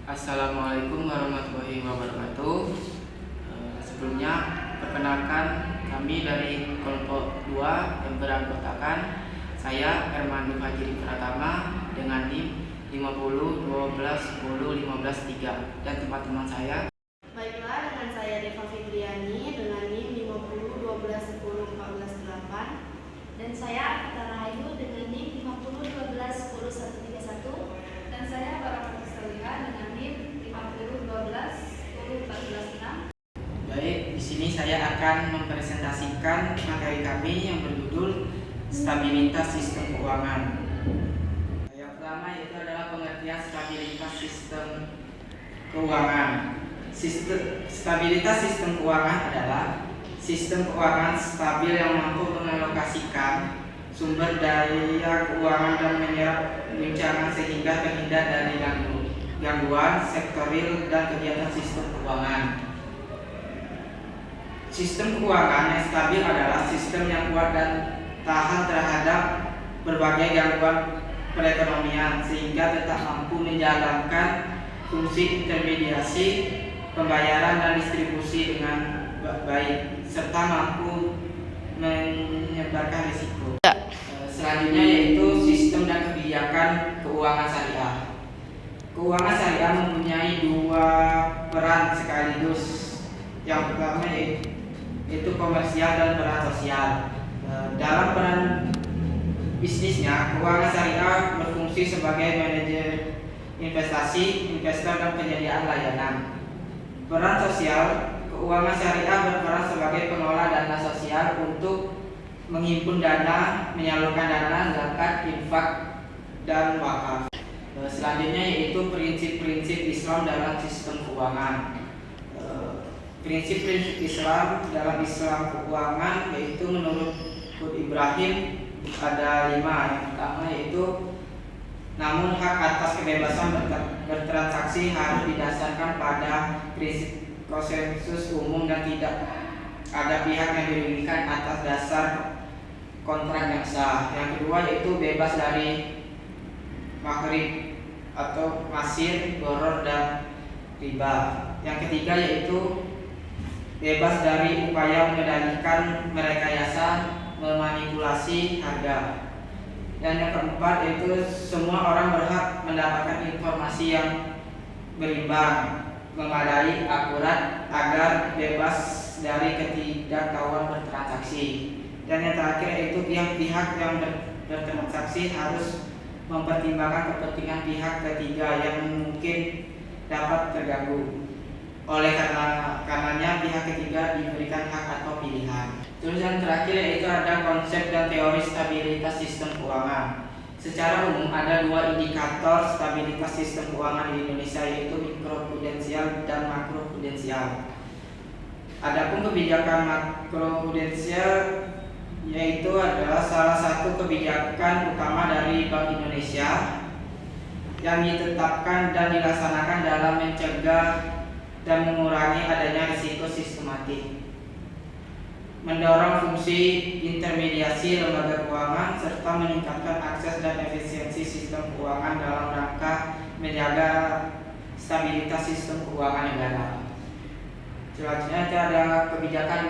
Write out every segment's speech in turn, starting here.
Assalamualaikum warahmatullahi wabarakatuh. Sebelumnya perkenalkan, kami dari kelompok 2 yang beranggotakan saya Herman Fajri Pratama dengan NIM 50 12 10 15 3 dan teman-teman saya. Baiklah, dengan saya Deva Fitriani dengan NIM 50 12 10 14 8 dan saya Akita Rahayu dengan NIM 50 12 10 131 dan saya Barakati Saliha dengan NIM 50 12 10 14 6. Baik, di sini saya akan mempresentasikan materi kami yang berjudul Stabilitas Sistem Keuangan. Yang pertama yaitu adalah pengertian stabilitas sistem keuangan. Stabilitas sistem keuangan adalah sistem keuangan stabil yang mampu mengalokasikan sumber daya keuangan dan menyerap guncangan sehingga terhindar dari gangguan sektoril dan kegiatan sistem keuangan. Sistem keuangan yang stabil adalah sistem yang kuat dan tahan terhadap berbagai gangguan perekonomian sehingga tetap mampu menjalankan fungsi intermediasi, pembayaran dan distribusi dengan baik serta mampu menyebarkan risiko. Selanjutnya yaitu sistem dan kebijakan keuangan syariah. Keuangan syariah mempunyai dua peran sekaligus. Yang pertama yaitu komersial dan peran sosial. Dalam peran bisnisnya, keuangan syariah berfungsi sebagai manajer investasi, investor dan penyediaan layanan. Peran sosial, keuangan syariah berperan sebagai pengelola dana sosial untuk menghimpun dana, menyalurkan dana, zakat, infak, dan wakaf. Selanjutnya yaitu prinsip-prinsip Islam dalam sistem keuangan. Prinsip-prinsip Islam dalam Islam keuangan yaitu menurut Ibrahim ada 5. Yang pertama yaitu namun hak atas kebebasan bertransaksi harus didasarkan pada prinsip konsensus umum dan tidak ada pihak yang dirugikan atas dasar kontrak yang sah. Yang kedua yaitu bebas dari makhrib atau masir, boror dan riba. Yang ketiga yaitu bebas dari upaya mengendalikan, merekayasa, memanipulasi harga. Dan yang keempat yaitu semua orang berhak mendapatkan informasi yang berimbang, memadai, akurat agar bebas dari ketidaktahuan bertransaksi. Dan yang terakhir yaitu pihak-pihak yang bertransaksi harus mempertimbangkan kepentingan pihak ketiga yang mungkin dapat terganggu. Oleh karenanya pihak ketiga diberikan hak atau pilihan. Terus yang terakhir yaitu ada konsep dan teori stabilitas sistem keuangan. Secara umum ada 2 indikator stabilitas sistem keuangan di Indonesia yaitu mikroprudensial dan makroprudensial. Adapun kebijakan makroprudensial yaitu adalah salah satu kebijakan utama dari Bank Indonesia yang ditetapkan dan dilaksanakan dalam mencegah dan mengurangi adanya risiko sistematik, mendorong fungsi intermediasi lembaga keuangan serta meningkatkan akses dan efisiensi sistem keuangan dalam rangka menjaga stabilitas sistem keuangan negara. Selanjutnya ada kebijakan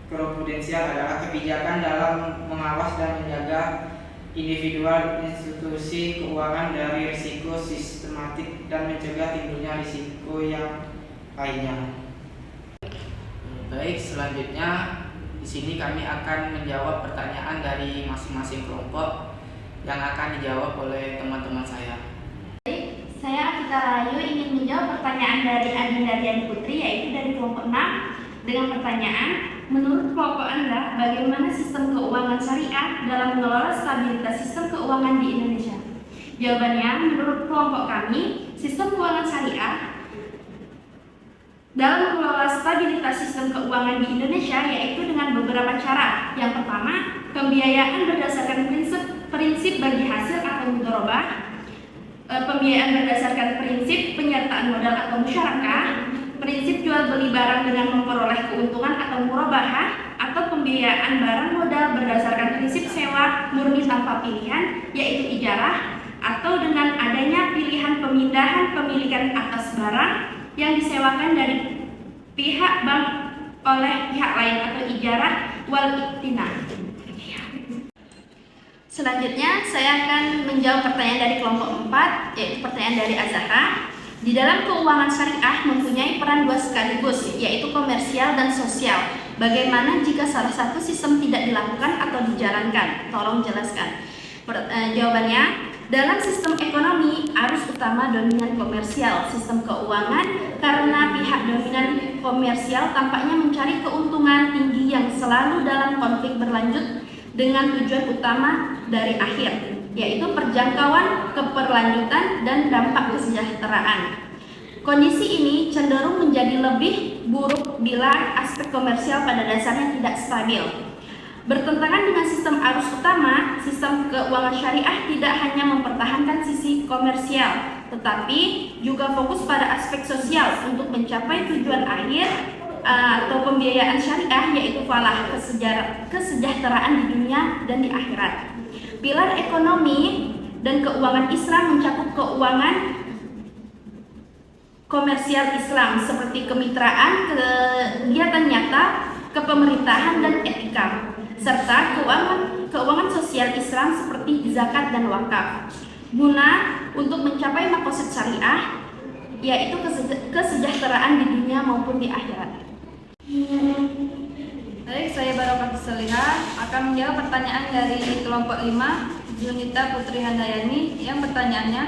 mikroprudensial adalah kebijakan dalam mengawas dan menjaga individual institusi keuangan dari risiko sistematik dan mencegah timbulnya risiko yang lainnya. Baik, selanjutnya di sini kami akan menjawab pertanyaan dari masing-masing kelompok yang akan dijawab oleh teman-teman saya. Baik, saya Akita Rahayu ingin menjawab pertanyaan dari Adinda Dian Putri yaitu dari kelompok 6 dengan pertanyaan, menurut kelompok Anda bagaimana sistem keuangan syariah dalam mengelola stabilitas sistem keuangan di Indonesia? Jawabannya, menurut kelompok kami, sistem keuangan syariah dalam mengelola stabilitas sistem keuangan di Indonesia yaitu dengan beberapa cara. Yang pertama, pembiayaan berdasarkan prinsip bagi hasil atau mudharabah, pembiayaan berdasarkan prinsip penyertaan modal atau musyarakah, prinsip jual beli barang dengan memperoleh keuntungan atau murabahah, atau pembiayaan barang modal berdasarkan prinsip sewa murni tanpa pilihan yaitu ijarah, atau dengan adanya pilihan pemindahan pemilikan atas barang yang disewakan dari pihak bank oleh pihak lain atau ijarah wal iktina. Selanjutnya saya akan menjawab pertanyaan dari kelompok 4, yaitu pertanyaan dari Azahra. Di dalam keuangan syariah mempunyai peran dua sekaligus, yaitu komersial dan sosial. Bagaimana jika salah satu sistem tidak dilakukan atau dijalankan? Tolong jelaskan. Jawabannya, dalam sistem ekonomi arus utama dominan komersial sistem keuangan karena pihak dominan komersial tampaknya mencari keuntungan tinggi yang selalu dalam konflik berlanjut dengan tujuan utama dari akhir, yaitu perjangkauan, keberlanjutan, dan dampak kesejahteraan. Kondisi ini cenderung menjadi lebih buruk bila aspek komersial pada dasarnya tidak stabil. Bertentangan dengan sistem arus utama, sistem keuangan syariah tidak hanya mempertahankan sisi komersial, tetapi juga fokus pada aspek sosial untuk mencapai tujuan akhir atau pembiayaan syariah, yaitu falah, kesejahteraan di dunia dan di akhirat. Pilar ekonomi dan keuangan Islam mencakup keuangan komersial Islam seperti kemitraan, kegiatan nyata, kepemerintahan, dan etika, serta keuangan sosial Islam seperti zakat dan wakaf, guna untuk mencapai maqasid syariah, yaitu kesejahteraan di dunia maupun di akhirat. Baik, saya Barokah Salihah akan menjawab pertanyaan dari kelompok 5, Junita Putri Handayani, yang pertanyaannya,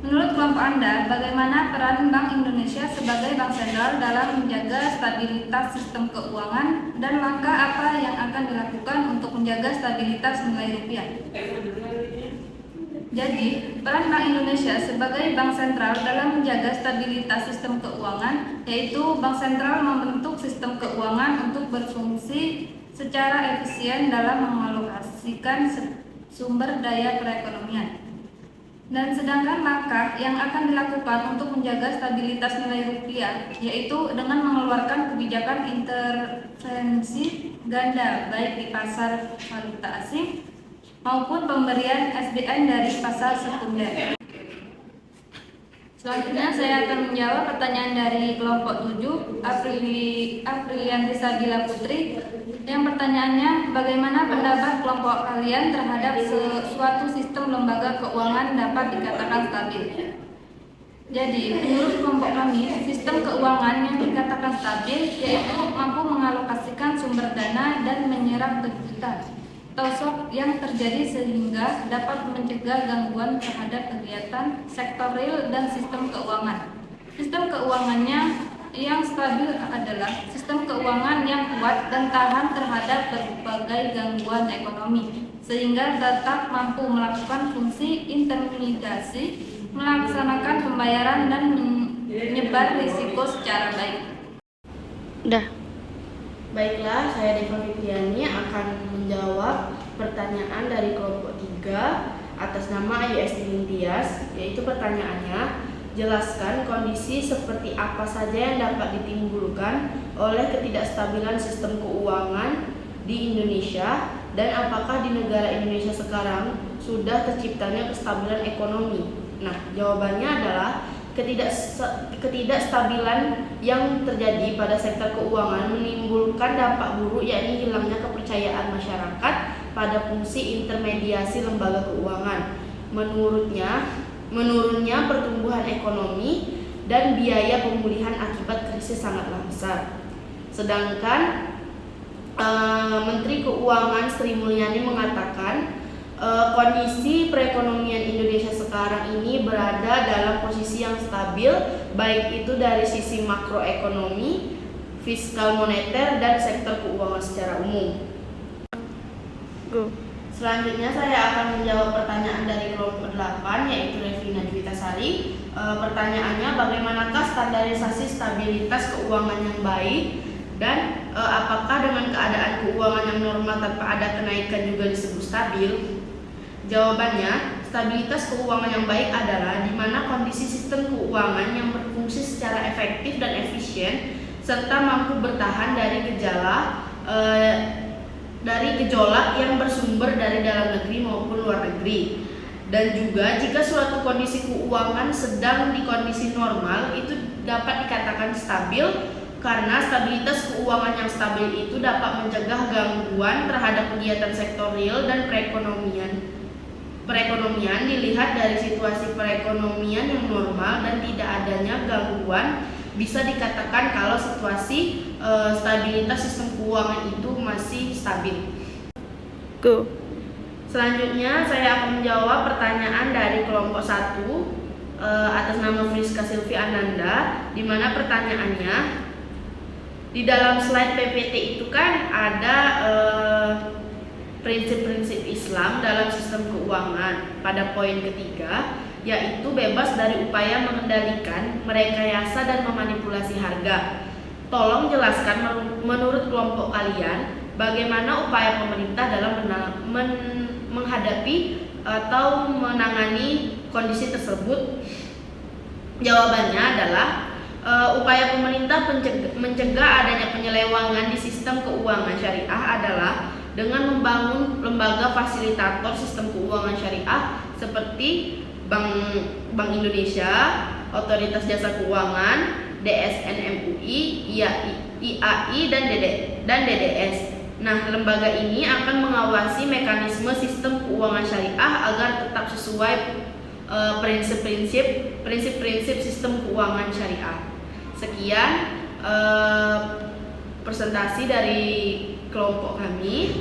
menurut kelompok Anda, bagaimana peran Bank Indonesia sebagai bank sentral dalam menjaga stabilitas sistem keuangan dan langkah apa yang akan dilakukan untuk menjaga stabilitas nilai rupiah? Jadi, peran Bank Indonesia sebagai bank sentral dalam menjaga stabilitas sistem keuangan, yaitu bank sentral membentuk sistem keuangan untuk berfungsi secara efisien dalam mengalokasikan sumber daya perekonomian. Dan sedangkan langkah yang akan dilakukan untuk menjaga stabilitas nilai rupiah, yaitu dengan mengeluarkan kebijakan intervensi ganda baik di pasar valuta asing maupun pemberian SBN dari pasar sekunder. Selanjutnya saya akan menjawab pertanyaan dari kelompok 7, Aprilianti Sabila Putri, yang pertanyaannya, bagaimana pendapat kelompok kalian terhadap suatu sistem lembaga keuangan dapat dikatakan stabil? Jadi, menurut kelompok kami, sistem keuangan yang dikatakan stabil yaitu mampu mengalokasikan sumber dana dan menyerap kejutan atau shock yang terjadi sehingga dapat mencegah gangguan terhadap kegiatan sektor real dan sistem keuangan. Sistem keuangannya yang stabil adalah sistem keuangan yang kuat dan tahan terhadap berbagai gangguan ekonomi, sehingga tetap mampu melakukan fungsi intermediasi, melaksanakan pembayaran, dan menyebar risiko secara baik. Baiklah, saya Deva Fitriani akan menjawab pertanyaan dari kelompok 3 atas nama Ayu Esti Nintias, yaitu pertanyaannya, jelaskan kondisi seperti apa saja yang dapat ditimbulkan oleh ketidakstabilan sistem keuangan di Indonesia dan apakah di negara Indonesia sekarang sudah terciptanya kestabilan ekonomi. Nah, jawabannya adalah ketidakstabilan yang terjadi pada sektor keuangan menimbulkan dampak buruk, yakni hilangnya kepercayaan masyarakat pada fungsi intermediasi lembaga keuangan. Menurunnya pertumbuhan ekonomi dan biaya pemulihan akibat krisis sangatlah besar. Sedangkan Menteri Keuangan Sri Mulyani mengatakan kondisi perekonomian Indonesia sekarang ini berada dalam posisi yang stabil, baik itu dari sisi makroekonomi, fiskal moneter, dan sektor keuangan secara umum. Selanjutnya saya akan menjawab pertanyaan dari kelompok 8, yaitu Revina Juwitasari. Pertanyaannya, bagaimanakah standarisasi stabilitas keuangan yang baik dan apakah dengan keadaan keuangan yang normal tanpa ada kenaikan juga disebut stabil? Jawabannya, stabilitas keuangan yang baik adalah di mana kondisi sistem keuangan yang berfungsi secara efektif dan efisien serta mampu bertahan dari gejolak yang bersumber dari dalam negeri maupun luar negeri, Dan juga jika suatu kondisi keuangan sedang di kondisi normal itu dapat dikatakan stabil karena stabilitas keuangan yang stabil itu dapat mencegah gangguan terhadap kegiatan sektor real dan perekonomian. Perekonomian dilihat dari situasi perekonomian yang normal dan tidak adanya gangguan, bisa dikatakan kalau situasi stabilitas sistem keuangan itu masih stabil. Selanjutnya saya akan menjawab pertanyaan dari kelompok 1 atas nama Friska Silvi Ananda, di mana pertanyaannya di dalam slide PPT itu kan ada prinsip-prinsip Islam dalam sistem keuangan pada poin ketiga, yaitu bebas dari upaya mengendalikan, merekayasa dan memanipulasi harga. Tolong jelaskan menurut kelompok kalian bagaimana upaya pemerintah dalam menghadapi atau menangani kondisi tersebut. Jawabannya adalah upaya pemerintah mencegah adanya penyelewangan di sistem keuangan syariah adalah dengan membangun lembaga fasilitator sistem keuangan syariah seperti Bank Indonesia, Otoritas Jasa Keuangan, DSN MUI, IAI dan DDS. Nah, lembaga ini akan mengawasi mekanisme sistem keuangan syariah agar tetap sesuai prinsip-prinsip sistem keuangan syariah. Sekian presentasi dari kelompok kami.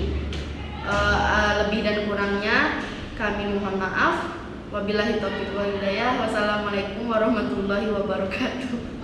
Lebih dan kurangnya kami mohon maaf. Wabillahi taufiq wal hidayah. Wassalamualaikum warahmatullahi wabarakatuh.